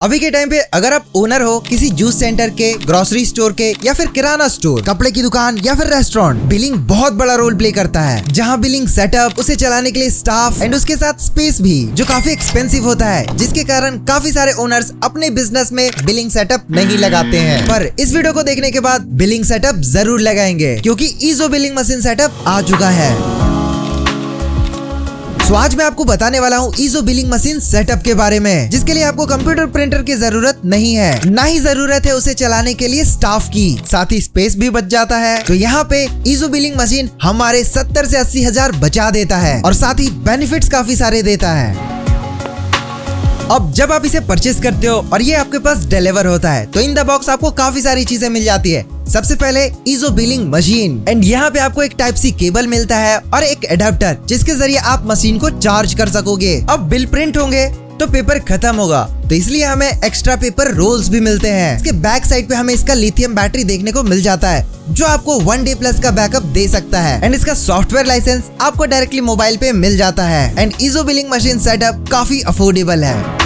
अभी के टाइम पे अगर आप ओनर हो किसी जूस सेंटर के, ग्रोसरी स्टोर के या फिर किराना स्टोर, कपड़े की दुकान या फिर रेस्टोरेंट, बिलिंग बहुत बड़ा रोल प्ले करता है। जहां बिलिंग सेटअप, उसे चलाने के लिए स्टाफ एंड उसके साथ स्पेस भी जो काफी एक्सपेंसिव होता है, जिसके कारण काफी सारे ओनर्स अपने बिजनेस में बिलिंग सेटअप नहीं लगाते हैं। पर इस वीडियो को देखने के बाद बिलिंग सेटअप जरूर लगाएंगे क्योंकि ईजो बिलिंग मशीन सेटअप आ चुका है। तो आज मैं आपको बताने वाला हूँ ईजो बिलिंग मशीन सेटअप के बारे में, जिसके लिए आपको कंप्यूटर प्रिंटर की जरूरत नहीं है, ना ही जरूरत है उसे चलाने के लिए स्टाफ की, साथ ही स्पेस भी बच जाता है। तो यहाँ पे ईजो बिलिंग मशीन हमारे 70 से 80 हजार बचा देता है और साथ ही बेनिफिट्स काफी सारे देता है। अब जब आप इसे परचेस करते हो और ये आपके पास डिलीवर होता है तो इन द बॉक्स आपको काफी सारी चीजें मिल जाती है। सबसे पहले ईजो बिलिंग मशीन एंड यहाँ पे आपको एक टाइप सी केबल मिलता है और एक एडाप्टर, जिसके जरिए आप मशीन को चार्ज कर सकोगे। अब बिल प्रिंट होंगे तो पेपर खत्म होगा, तो इसलिए हमें एक्स्ट्रा पेपर रोल्स भी मिलते हैं। इसके बैक साइड पे हमें इसका लिथियम बैटरी देखने को मिल जाता है जो आपको 1 डे प्लस का बैकअप दे सकता है एंड इसका सॉफ्टवेयर लाइसेंस आपको डायरेक्टली मोबाइल पे मिल जाता है and Ezo billing machine setup काफी अफोर्डेबल है।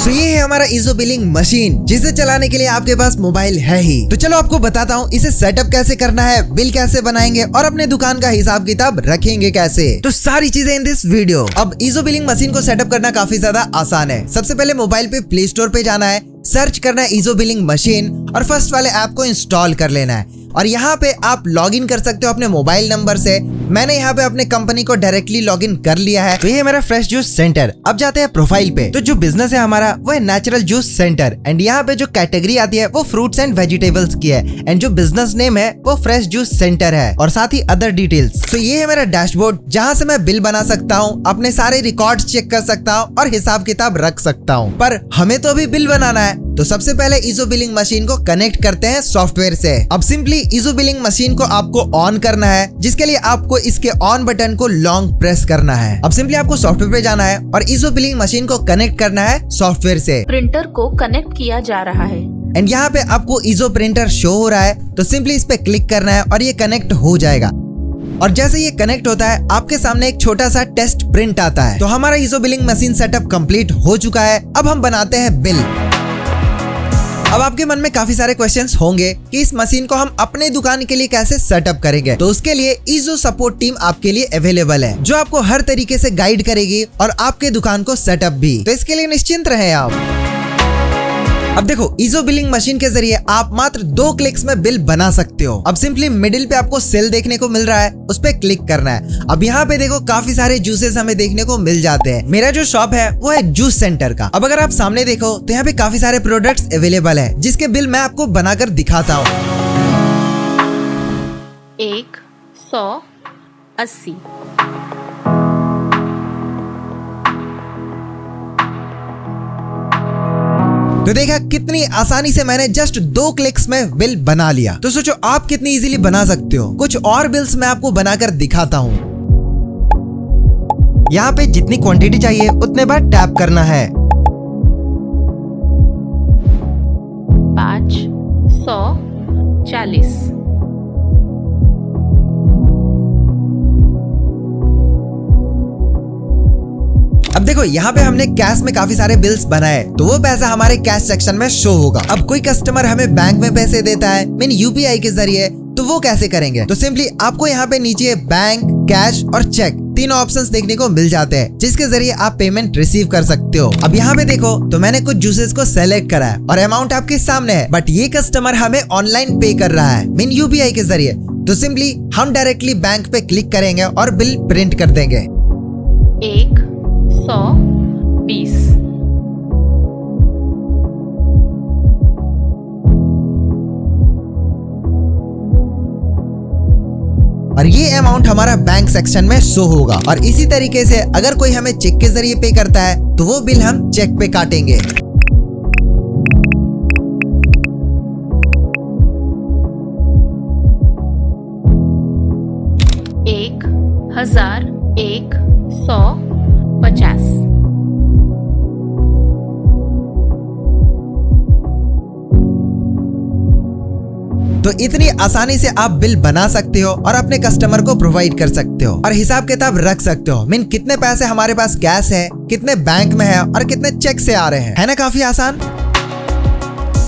तो ये है हमारा ईजो बिलिंग मशीन, जिसे चलाने के लिए आपके पास मोबाइल है ही। तो चलो आपको बताता हूँ इसे सेटअप कैसे करना है, बिल कैसे बनाएंगे और अपने दुकान का हिसाब किताब रखेंगे कैसे। तो सारी चीजें इन दिस वीडियो। अब ईजो बिलिंग मशीन को सेटअप करना काफी ज्यादा आसान है। सबसे पहले मोबाइल पे प्ले स्टोर पे जाना है, सर्च करना है ईजो बिलिंग मशीन और फर्स्ट वाले ऐप को इंस्टॉल कर लेना है। और यहाँ पे आप लॉगिन कर सकते हो अपने मोबाइल नंबर से। मैंने यहाँ पे अपने कंपनी को डायरेक्टली लॉगिन कर लिया है। तो ये है मेरा फ्रेश जूस सेंटर। अब जाते हैं प्रोफाइल पे। तो जो बिजनेस है हमारा वो है नेचुरल जूस सेंटर एंड यहाँ पे जो कैटेगरी आती है वो फ्रूट्स एंड वेजिटेबल्स की है एंड जो बिजनेस नेम है वो फ्रेश जूस सेंटर है और साथ ही अदर डिटेल्स। तो ये है मेरा डैशबोर्ड, जहाँ से मैं बिल बना सकता हूँ, अपने सारे रिकॉर्ड चेक कर सकता हूँ और हिसाब किताब रख सकता हूँ। पर हमें तो अभी बिल बनाना है, तो सबसे पहले ईजो बिलिंग मशीन को कनेक्ट करते हैं सॉफ्टवेयर से। अब सिंपली ईजो बिलिंग मशीन को आपको ऑन करना है, जिसके लिए आपको इसके ऑन बटन को लॉन्ग प्रेस करना है। अब सिंपली आपको सॉफ्टवेयर पे जाना है और ईजो बिलिंग मशीन को कनेक्ट करना है सॉफ्टवेयर से। प्रिंटर को कनेक्ट किया जा रहा है एंड यहाँ पे आपको ईजो प्रिंटर शो हो रहा है, तो सिंपली इस पे क्लिक करना है और ये कनेक्ट हो जाएगा। और जैसे ये कनेक्ट होता है आपके सामने एक छोटा सा टेस्ट प्रिंट आता है। तो हमारा ईजो बिलिंग मशीन सेटअप कंप्लीट हो चुका है। अब हम बनाते हैं बिल। अब आपके मन में काफी सारे क्वेश्चंस होंगे कि इस मशीन को हम अपने दुकान के लिए कैसे सेटअप करेंगे। तो उसके लिए ईजो सपोर्ट टीम आपके लिए अवेलेबल है, जो आपको हर तरीके से गाइड करेगी और आपके दुकान को सेटअप भी। तो इसके लिए निश्चिंत रहें आप। अब देखो ईजो बिलिंग मशीन के जरिए आप मात्र 2 क्लिक्स में बिल बना सकते हो। अब सिंपली मिडिल पे आपको सेल देखने को मिल रहा है, उस पे क्लिक करना है। अब यहाँ पे देखो काफी सारे जूसेस हमें देखने को मिल जाते हैं। मेरा जो शॉप है वो है जूस सेंटर का। अब अगर आप सामने देखो तो यहाँ पे काफी सारे प्रोडक्ट्स अवेलेबल है, जिसके बिल मैं आपको बनाकर दिखाता हूँ। 180 तो देखा कितनी आसानी से मैंने जस्ट 2 क्लिक्स में बिल बना लिया। तो सोचो आप कितनी इजीली बना सकते हो। कुछ और बिल्स मैं आपको बनाकर दिखाता हूँ। यहाँ पे जितनी क्वांटिटी चाहिए उतने बार टैप करना है। 540 अब देखो यहाँ पे हमने कैश में काफी सारे बिल्स बनाए, तो वो पैसा हमारे कैश सेक्शन में शो होगा। अब कोई कस्टमर हमें बैंक में पैसे देता है मीन यूपीआई के जरिए, तो वो कैसे करेंगे। तो सिंपली आपको यहाँ पे नीचे बैंक, कैश और चेक तीनों ऑप्शंस देखने को मिल जाते हैं, जिसके जरिए आप पेमेंट रिसीव कर सकते हो। अब यहाँ पे देखो तो मैंने कुछ जूसेस को सेलेक्ट करा है और अमाउंट आपके सामने है, बट ये कस्टमर हमें ऑनलाइन पे कर रहा है मीन यूपीआई के जरिए। तो सिंपली हम डायरेक्टली बैंक पे क्लिक करेंगे और बिल प्रिंट कर देंगे। 120 और ये अमाउंट हमारा बैंक सेक्शन में शो होगा। और इसी तरीके से अगर कोई हमें चेक के जरिए पे करता है तो वो बिल हम चेक पे काटेंगे। एक 1150 180 तो इतनी आसानी से आप बिल बना सकते हो और अपने कस्टमर को प्रोवाइड कर सकते हो और हिसाब किताब रख सकते हो। मीन कितने पैसे हमारे पास कैश है, कितने बैंक में है और कितने चेक से आ रहे हैं। है ना काफी आसान।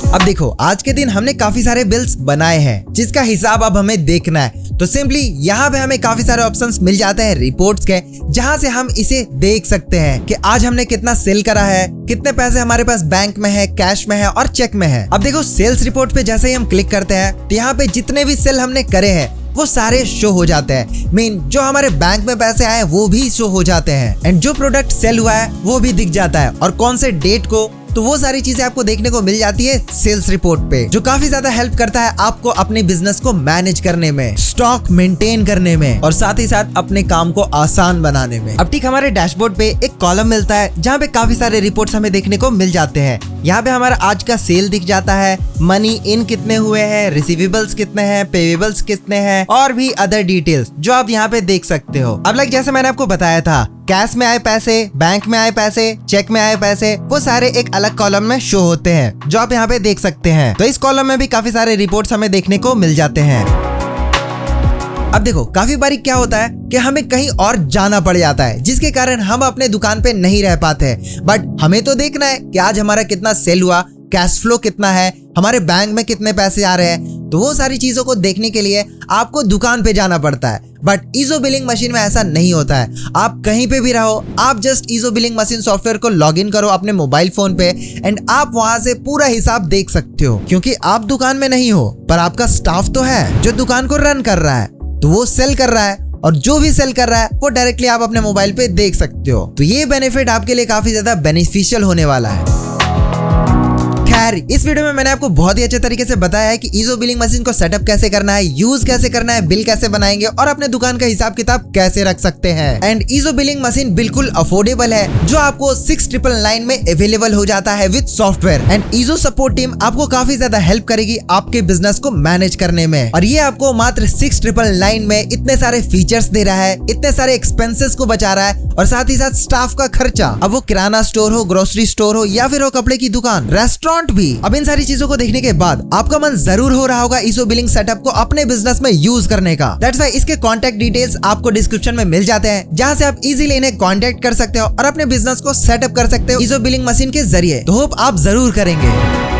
अब देखो, आज के दिन हमने काफी सारे बिल्स बनाए हैं जिसका हिसाब अब हमें देखना है। तो सिंपली यहाँ पे हमें काफी सारे ऑप्शंस मिल जाते हैं रिपोर्ट्स के, जहाँ से हम इसे देख सकते हैं कि आज हमने कितना सेल करा है, कितने पैसे हमारे पास बैंक में है, कैश में है और चेक में है। अब देखो, सेल्स रिपोर्ट पे जैसे ही हम क्लिक करते हैं तो यहाँ पे जितने भी सेल हमने करे हैं वो सारे शो हो जाते हैं। मीन जो हमारे बैंक में पैसे आए वो भी शो हो जाते हैं एंड जो प्रोडक्ट सेल हुआ है वो भी दिख जाता है और कौन से डेट को, तो वो सारी चीजें आपको देखने को मिल जाती है सेल्स रिपोर्ट पे, जो काफी ज्यादा हेल्प करता है आपको अपने बिजनेस को मैनेज करने में, स्टॉक मेंटेन करने में और साथ ही साथ अपने काम को आसान बनाने में। अब ठीक हमारे डैशबोर्ड पे एक कॉलम मिलता है जहाँ पे काफी सारे रिपोर्ट्स हमें देखने को मिल जाते हैं। यहाँ पे हमारा आज का सेल दिख जाता है, मनी इन कितने हुए हैं, रिसीवेबल्स कितने हैं, पेवेबल्स कितने हैं और भी अदर डिटेल्स जो आप यहाँ पे देख सकते हो। अब लाइक जैसे मैंने आपको बताया था, कैश में आए पैसे, बैंक में आए पैसे, चेक में आए पैसे, वो सारे एक अलग कॉलम में शो होते हैं जो आप यहाँ पे देख सकते हैं। तो इस कॉलम में भी काफी सारे रिपोर्ट्स हमें देखने को मिल जाते हैं। अब देखो, काफी बारी क्या होता है कि हमें कहीं और जाना पड़ जाता है जिसके कारण हम अपने दुकान पे नहीं रह पाते, बट हमें तो देखना है कि आज हमारा कितना सेल हुआ, कैश फ्लो कितना है, हमारे बैंक में कितने पैसे आ रहे हैं। तो वो सारी चीजों को देखने के लिए आपको दुकान पे जाना पड़ता है, बट ईजो बिलिंग मशीन में ऐसा नहीं होता है। आप कहीं पे भी रहो, आप जस्ट ईजो बिलिंग मशीन सॉफ्टवेयर को लॉगिन करो अपने मोबाइल फोन पे एंड आप वहां से पूरा हिसाब देख सकते हो, क्योंकि आप दुकान में नहीं हो पर आपका स्टाफ तो है जो दुकान को रन कर रहा है, तो वो सेल कर रहा है और जो भी सेल कर रहा है वो डायरेक्टली आप अपने मोबाइल पे देख सकते हो। तो ये बेनिफिट आपके लिए काफी ज्यादा बेनिफिशियल होने वाला है। खैर, इस वीडियो में मैंने आपको बहुत ही अच्छे तरीके से बताया है कि ईजो बिलिंग मशीन को सेटअप कैसे करना है, यूज कैसे करना है, बिल कैसे बनाएंगे और अपने दुकान का हिसाब किताब कैसे रख सकते हैं। एंड ईजो बिलिंग मशीन बिल्कुल अफोर्डेबल है, जो आपको 6999 में अवेलेबल हो जाता है with software. And Ezo support team आपको काफी ज्यादा हेल्प करेगी आपके बिजनेस को मैनेज करने में, और ये आपको मात्र 6999 में इतने सारे फीचर्स दे रहा है, इतने सारे एक्सपेंसेस को बचा रहा है और साथ ही साथ स्टाफ का खर्चा, अब वो किराना स्टोर हो, ग्रोसरी स्टोर हो या फिर हो कपड़े की दुकान, रेस्टोरेंट भी। अब इन सारी चीजों को देखने के बाद आपका मन जरूर हो रहा होगा ईजो बिलिंग सेटअप को अपने बिजनेस में यूज करने का। दैट्स व्हाई इसके कॉन्टैक्ट डिटेल्स आपको डिस्क्रिप्शन में मिल जाते हैं, जहां से आप इजीली इन्हें कॉन्टैक्ट कर सकते हो और अपने बिजनेस को सेटअप कर सकते हो ईजो बिलिंग मशीन के जरिए। तो होप आप जरूर करेंगे।